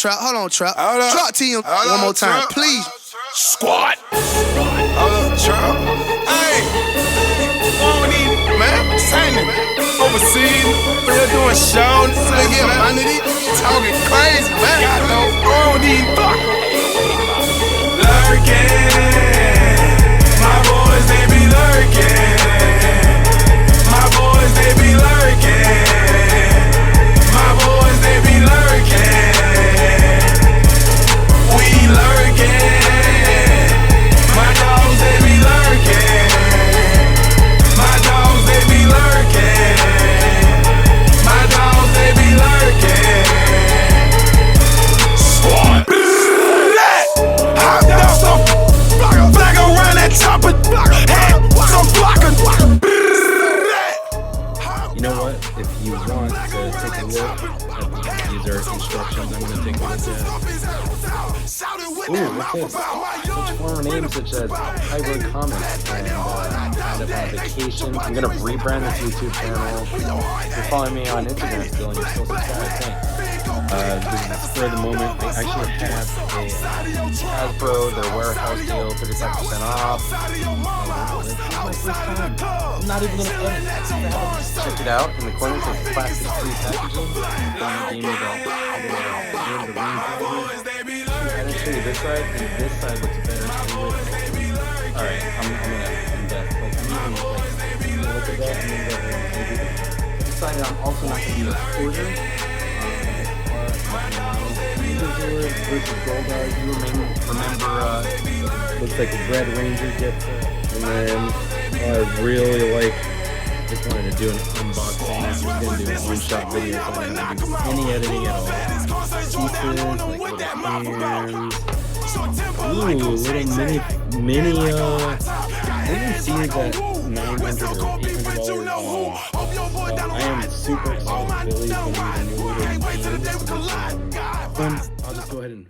Trap. Hold on, Trap. Hold up. Drop T one more time, Trap. please. Squat. Hold up, Trap. Hey, man, singing overseas. We're doing shows. Again, man, talking crazy, man. Got no wrong, these fuck. Lurking. My boys, they be lurking. My boys, they be lurking. My boys, they be lurking. We lurking. My dogs, they be lurking. My dogs, they be lurking. My dogs, they be lurking. Squad. Hot down some black around that chopper. Head some blocking. You know what? If you want to take a look at these are instructions, I'm going to take a look at. Ooh, what's this? Such former names such as Hybrid Comics and kind of on vacation. I'm going to rebrand this YouTube channel. If you're following me on Instagram still and you're still subscribed, thanks. This is for the moment. They actually have a Hasbro, their warehouse deal, 35% off. I'm not even going to edit. Check it out. In the corner it says plastic-free packaging. Gave me the ring. And I show you this side, and this side looks better. Alright, I'm gonna look at that, and then I decided I'm also not gonna be a recorder. Megazord versus Goldar. You remember looks like a Red Ranger gets it. And then I really just wanted to do an unboxing. I'm just gonna do a one-shot video, so I'm not gonna do any editing at all. Pieces, like little hands. Ooh, little mini I didn't see it at $900 or $800. I am super excited. Billy's gonna be the new little team. I'll just go ahead and